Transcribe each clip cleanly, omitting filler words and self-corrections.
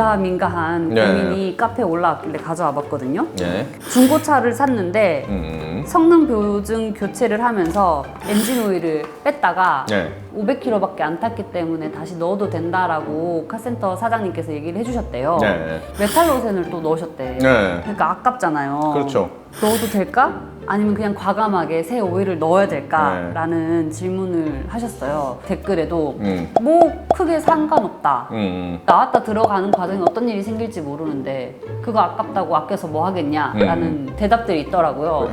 민가민가한 고민이 카페에 올라왔길래 가져와 봤거든요. 네. 중고차를 샀는데 성능 보증 교체를 하면서 엔진 오일을 뺐다가 네. 500km밖에 안 탔기 때문에 다시 넣어도 된다라고 카센터 사장님께서 얘기를 해주셨대요. 네. 메탈로센을 또 넣으셨대. 네. 그러니까 아깝잖아요. 그렇죠. 넣어도 될까? 아니면 그냥 과감하게 새 오일을 넣어야 될까? 라는 질문을 하셨어요. 댓글에도 뭐 크게 상관없다. 나왔다 들어가는 과정에 어떤 일이 생길지 모르는데 그거 아깝다고 아껴서 뭐 하겠냐? 라는 대답들이 있더라고요.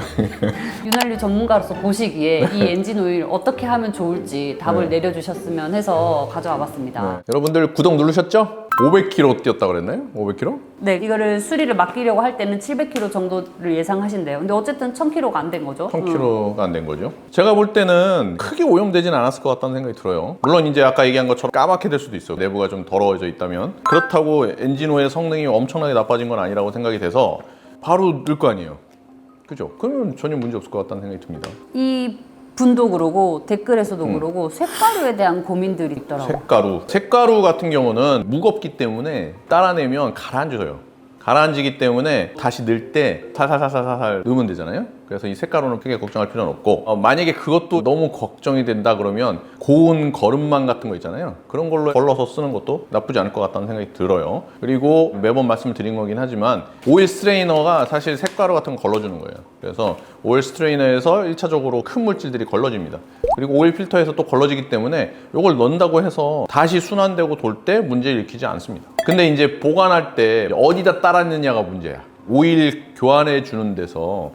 윤활유 전문가로서 보시기에 이 엔진 오일 어떻게 하면 좋을지 답을 내려주셨으면 해서 가져와 봤습니다. 여러분들 구독 누르셨죠? 500km 뛰었다고 그랬나요? 500km? 네, 이거를 수리를 맡기려고 할 때는 700km 정도를 예상하신대요. 근데 어쨌든 1000km가 안 된 거죠. 1000km가 안 된 거죠. 제가 볼 때는 크게 오염되진 않았을 것 같다는 생각이 들어요. 물론 이제 아까 얘기한 것처럼 까맣게 될 수도 있어요. 내부가 좀 더러워져 있다면. 그렇다고 엔진 오일 성능이 엄청나게 나빠진 건 아니라고 생각이 돼서 바로 넣을 거 아니에요. 그죠? 그러면 전혀 문제 없을 것 같다는 생각이 듭니다. 이 분도 그러고 댓글에서도 그러고 쇳가루에 대한 고민들이 있더라고요. 쇳가루 같은 경우는 무겁기 때문에 따라내면 가라앉아요. 가라앉기 때문에 다시 넣을 때 살살살살 넣으면 되잖아요. 그래서 이 쇳가루는 크게 걱정할 필요는 없고 만약에 그것도 너무 걱정이 된다 그러면 고운 거름망 같은 거 있잖아요. 그런 걸로 걸러서 쓰는 것도 나쁘지 않을 것 같다는 생각이 들어요. 그리고 매번 말씀을 드린 거긴 하지만 오일 스트레이너가 사실 쇳가루 같은 거 걸러주는 거예요. 그래서 오일 스트레이너에서 1차적으로 큰 물질들이 걸러집니다. 그리고 오일 필터에서 또 걸러지기 때문에 이걸 넣는다고 해서 다시 순환되고 돌 때 문제를 일으키지 않습니다. 근데 이제 보관할 때 어디다 따랐느냐가 문제야. 오일 교환해 주는 데서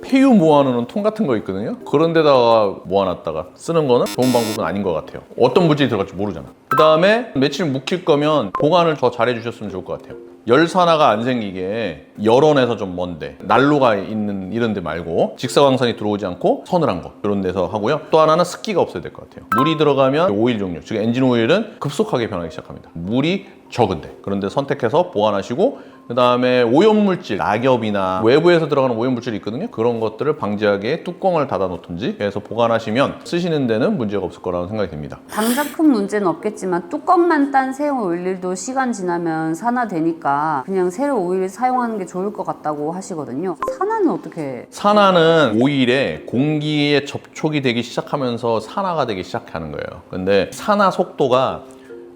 폐유 모아놓는 통 같은 거 있거든요. 그런 데다가 모아놨다가 쓰는 거는 좋은 방법은 아닌 것 같아요. 어떤 물질이 들어갈지 모르잖아. 그 다음에 며칠 묵힐 거면 보관을 더 잘 해주셨으면 좋을 것 같아요. 열산화가 안 생기게 열원에서 좀 먼데 난로가 있는 이런 데 말고 직사광선이 들어오지 않고 서늘한 거 이런 데서 하고요. 또 하나는 습기가 없어야 될 것 같아요. 물이 들어가면 오일 종류, 즉 엔진 오일은 급속하게 변하기 시작합니다. 물이 적은데 그런 데 선택해서 보관하시고 그 다음에 오염물질, 낙엽이나 외부에서 들어가는 오염물질이 있거든요. 그런 것들을 방지하게 뚜껑을 닫아 놓든지 해서 보관하시면 쓰시는 데는 문제가 없을 거라고 생각이 됩니다. 당장 큰 문제는 없겠지만 뚜껑만 딴 새 오일도 시간 지나면 산화되니까 그냥 새로 오일 사용하는 게 좋을 것 같다고 하시거든요. 산화는 어떻게? 산화는 오일에 공기에 접촉이 되기 시작하면서 산화가 되기 시작하는 거예요. 근데 산화 속도가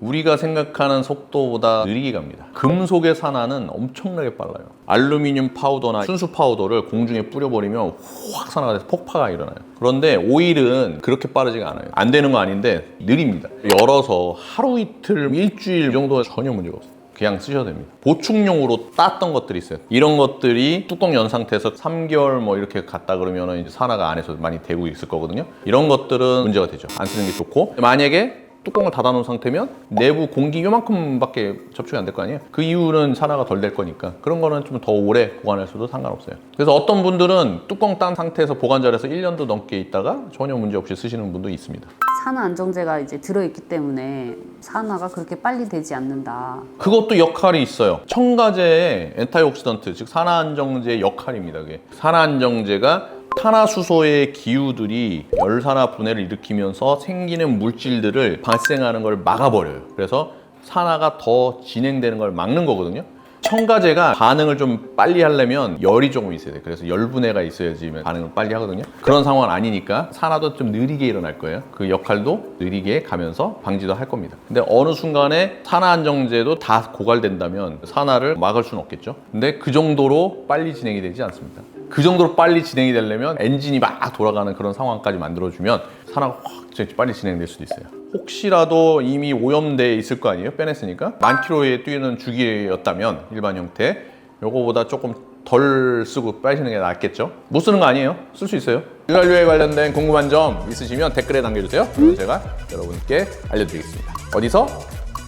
우리가 생각하는 속도보다 느리게 갑니다. 금속의 산화는 엄청나게 빨라요. 알루미늄 파우더나 순수 파우더를 공중에 뿌려버리면 확 산화가 돼서 폭파가 일어나요. 그런데 오일은 그렇게 빠르지가 않아요. 안 되는 거 아닌데 느립니다. 열어서 하루 이틀, 일주일 정도가 전혀 문제가 없어요. 그냥 쓰셔도 됩니다. 보충용으로 땄던 것들이 있어요. 이런 것들이 뚜껑 연 상태에서 3개월 뭐 이렇게 갔다 그러면 이제 산화가 안에서 많이 되고 있을 거거든요. 이런 것들은 문제가 되죠. 안 쓰는 게 좋고 만약에 뚜껑을 닫아놓은 상태면 내부 공기 요만큼밖에 접촉이 안 될 거 아니에요. 그 이유는 산화가 덜 될 거니까 그런 거는 좀 더 오래 보관해서도 상관없어요. 그래서 어떤 분들은 뚜껑 딴 상태에서 보관자리에서 1년도 넘게 있다가 전혀 문제 없이 쓰시는 분도 있습니다. 산화 안정제가 이제 들어있기 때문에 산화가 그렇게 빨리 되지 않는다. 그것도 역할이 있어요. 첨가제의 엔타이옥시던트, 즉 산화안정제의 역할입니다. 그게 산화안정제가 탄화수소의 기후들이 열산화 분해를 일으키면서 생기는 물질들을 발생하는 걸 막아버려요. 그래서 산화가 더 진행되는 걸 막는 거거든요. 첨가제가 반응을 좀 빨리 하려면 열이 조금 있어야 돼요. 그래서 열 분해가 있어야지 반응을 빨리 하거든요. 그런 상황은 아니니까 산화도 좀 느리게 일어날 거예요. 그 역할도 느리게 가면서 방지도 할 겁니다. 근데 어느 순간에 산화안정제도 다 고갈된다면 산화를 막을 수는 없겠죠. 근데 그 정도로 빨리 진행이 되지 않습니다. 그 정도로 빨리 진행이 되려면 엔진이 막 돌아가는 그런 상황까지 만들어주면 산화가 확 빨리 진행될 수도 있어요. 혹시라도 이미 오염돼 있을 거 아니에요? 빼냈으니까 10,000km에 뛰는 주기였다면 일반 형태 요거보다 조금 덜 쓰고 빼시는 게 낫겠죠? 못 쓰는 거 아니에요? 쓸 수 있어요. 윤활유에 관련된 궁금한 점 있으시면 댓글에 남겨주세요. 그럼 제가 여러분께 알려드리겠습니다. 어디서?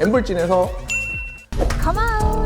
엠블진에서 Come on!